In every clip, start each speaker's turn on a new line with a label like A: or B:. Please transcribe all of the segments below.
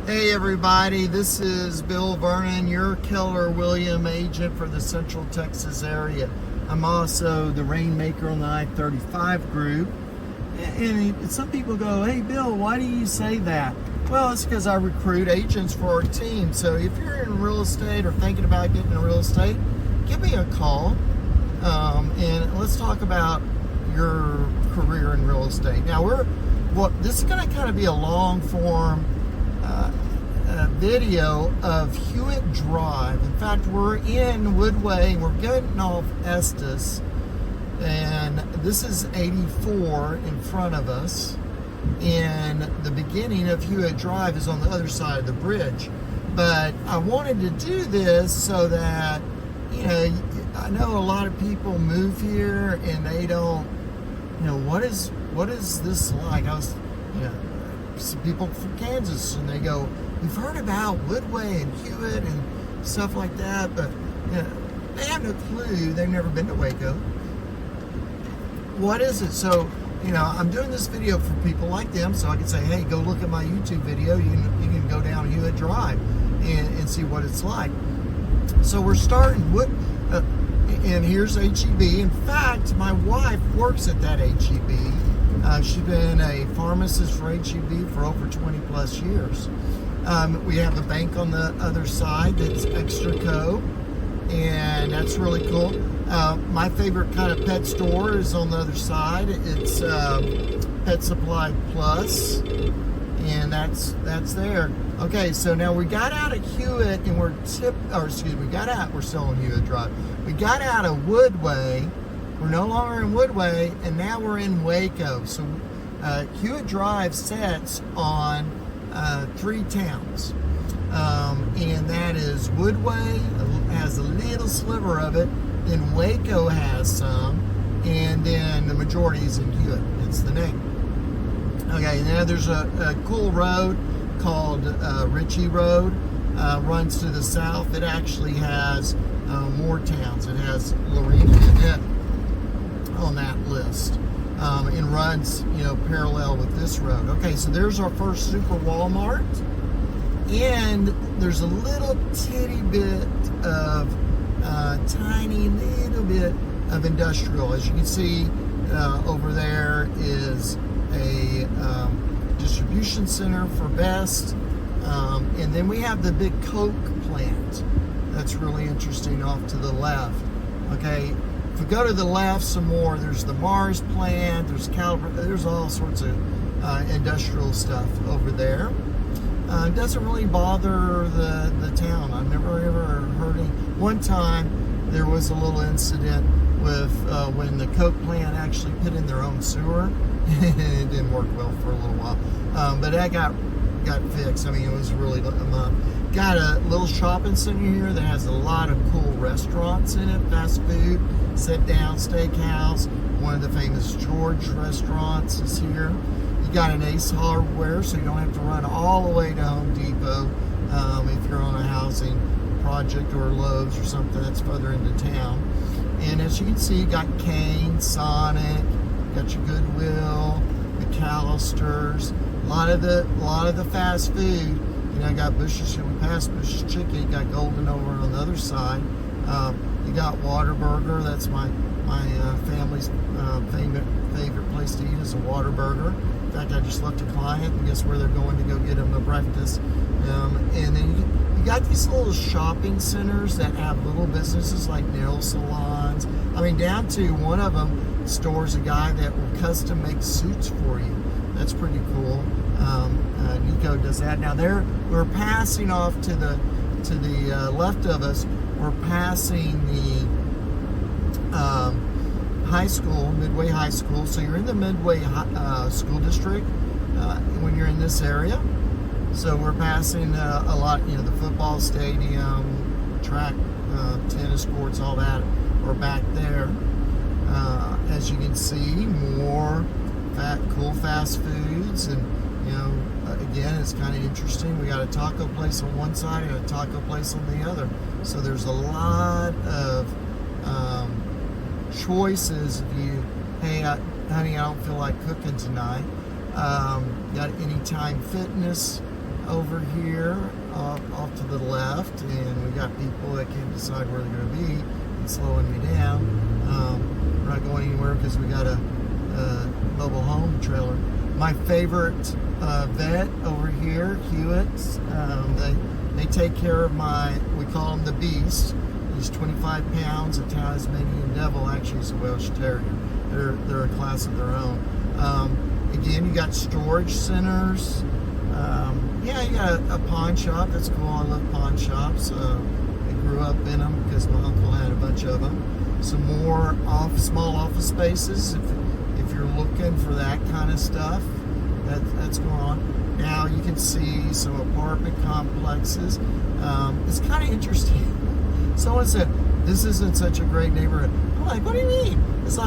A: Hey everybody, this is Bill Vernon, your Keller Williams agent for the Central Texas area. I'm also the Rainmaker on the I-35 group. And some people go, hey Bill, why do you say that? Well, it's because I recruit agents for our team. So if you're in real estate or thinking about getting into real estate, give me a call and let's talk about your career in real estate. Now this is going to kind of be a long form video of Hewitt Drive. In fact, we're in Woodway, we're getting off Estes, and this is 84 in front of us, and the beginning of Hewitt Drive is on the other side of the bridge. But I wanted to do this so that, I know a lot of people move here and they don't, what is this like? I was, some people from Kansas, and they go, we've heard about Woodway and Hewitt and stuff like that, but they have no clue. They've never been to Waco. What is it? So, I'm doing this video for people like them, so I can say, hey, go look at my YouTube video. You can go down Hewitt Drive and see what it's like. So we're starting and here's HEB. In fact, my wife works at that HEB. She's been a pharmacist for HEB for over 20 plus years. We have a bank on the other side that's Extra Co, and that's really cool. My favorite kind of pet store is on the other side. It's Pet Supply Plus, and that's there. Okay, so now we got out of Hewitt, and we're still on Hewitt Drive. We got out of Woodway. We're no longer in Woodway, and now we're in Waco. So Hewitt Drive sets on 3 towns, and that is Woodway has a little sliver of it, then Waco has some, and then the majority is in Hewitt. It's the name. Okay, now there's a cool road called Ritchie Road, runs to the south. It actually has more towns. It has Lorena on that list, and runs parallel with this road. Okay, so there's our first super Walmart, and there's a little titty bit of tiny little bit of industrial. As you can see, over there is a distribution center for Best, and then we have the big Coke plant. That's really interesting off to the left. Okay, if we go to the left some more, there's the Mars plant, there's all sorts of industrial stuff over there. It doesn't really bother the town. I've never ever heard any. One time there was a little incident with when the Coke plant actually put in their own sewer. It didn't work well for a little while, but that got fixed. I mean, it was really got a little shopping center here that has a lot of cool restaurants in it, fast food, sit down steakhouse. One of the famous George restaurants is here. You got an Ace Hardware, so you don't have to run all the way to Home Depot if you're on a housing project, or Lowe's or something that's further into town. And as you can see, you got Kane, Sonic, got your Goodwill, McAllister's, a lot of the fast food. I got Bush's, we passed Bush's Chicken, you got Golden over on the other side. You got Whataburger, that's my family's favorite place to eat is a Whataburger. In fact, I just left a client, and guess where they're going to go get them a breakfast. And then you got these little shopping centers that have little businesses like nail salons. I mean, down to one of them stores a guy that will custom make suits for you. That's pretty cool. Nico does that. Now we're passing off to the left of us. We're passing the high school, Midway High School. So you're in the Midway School District when you're in this area. So we're passing a lot, the football stadium, track, tennis courts, all that. We're back there. As you can see, more cool fast foods, and again, it's kind of interesting. We got a taco place on one side and a taco place on the other. So there's a lot of choices. If you, hey, honey, I don't feel like cooking tonight. Got Anytime Fitness over here off to the left, and we got people that can't decide where they're going to be and slowing me down. We're not going anywhere because we got a mobile home trailer. My favorite vet over here, Hewitt, they take care of we call him the Beast. He's 25 pounds, a Tasmanian Devil. Actually, he's a Welsh Terrier. They're a class of their own. Again, you got storage centers. Yeah, you got a pawn shop. That's cool. I love pawn shops. I grew up in them because my uncle had a bunch of them. Some more small office spaces. If you're looking for that kind of stuff, that's going on. Now you can see some apartment complexes. It's kind of interesting. Someone said, this isn't such a great neighborhood. I'm like, what do you mean? It's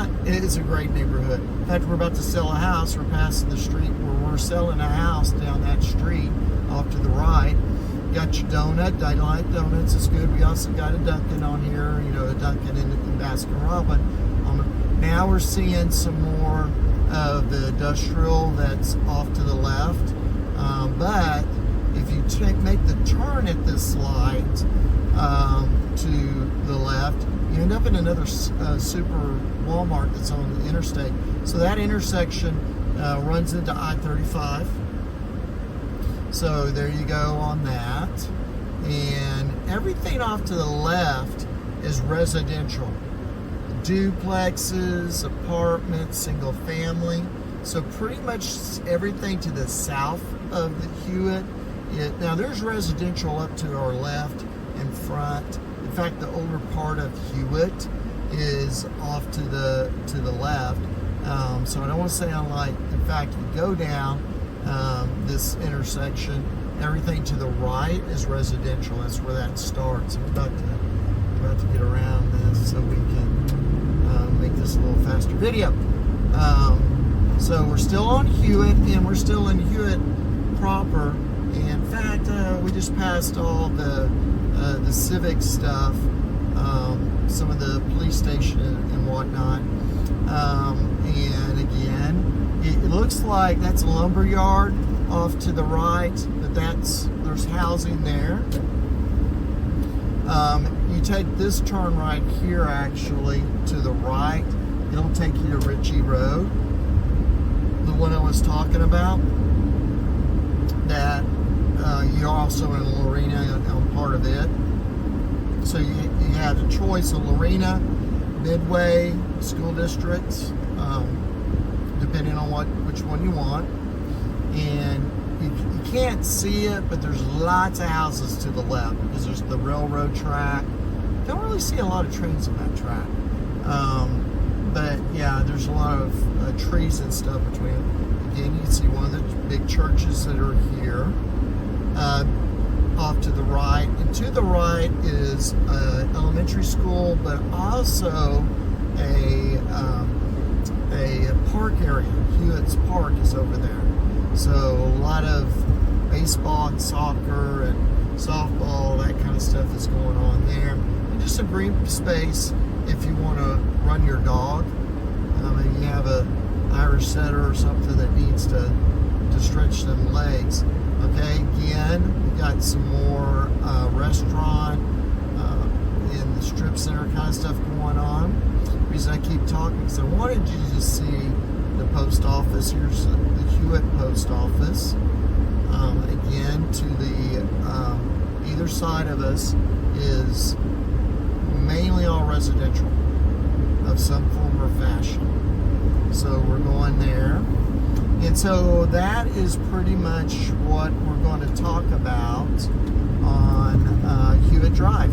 A: a great neighborhood. In fact, we're about to sell a house. We're passing the street where we're selling a house down that street off to the right. Got your donut. I like donuts. It's good. We also got a Dunkin' on here, a Dunkin' in Baskin-Robbins. Now we're seeing some more of the industrial that's off to the left. But if you make the turn at this light to the left, you end up in another super Walmart that's on the interstate. So that intersection runs into I-35. So there you go on that. And everything off to the left is residential. Duplexes, apartments, single family. So pretty much everything to the south of the Hewitt. Now there's residential up to our left and front. In fact, the older part of Hewitt is off to the left. So I don't want to say unlike. In fact, if you go down this intersection, everything to the right is residential. That's where that starts. I'm about to get around this so we can make this a little faster video. So we're still on Hewitt, and we're still in Hewitt proper. And in fact, we just passed all the civic stuff, some of the police station and whatnot. And again, it looks like that's a lumber yard off to the right, but there's housing there. You take this turn right here, actually, to the right. It'll take you to Ritchie Road, the one I was talking about. That you're also in Lorena on part of it. So you have a choice of Lorena, Midway, school districts, depending on which one you want. And you can't see it, but there's lots of houses to the left because there's the railroad track. Don't really see a lot of trains on that track. But yeah, there's a lot of trees and stuff between them. Again, you can see one of the big churches that are here. Off to the right, and to the right is an elementary school, but also a park area. Hewitt's Park is over there. So a lot of baseball and soccer and softball, that kind of stuff is going on there. And just a green space if you want to run your dog. Maybe you have a Irish setter or something that needs to stretch them legs. Okay, again, we got some more restaurant in the strip center kind of stuff going on. The reason I keep talking because I wanted you to see the post office. Here's the Hewitt post office. Again, to the either side of us is mainly all residential of some form or fashion. So we're going there. And so that is pretty much what we're going to talk about on Hewitt Drive.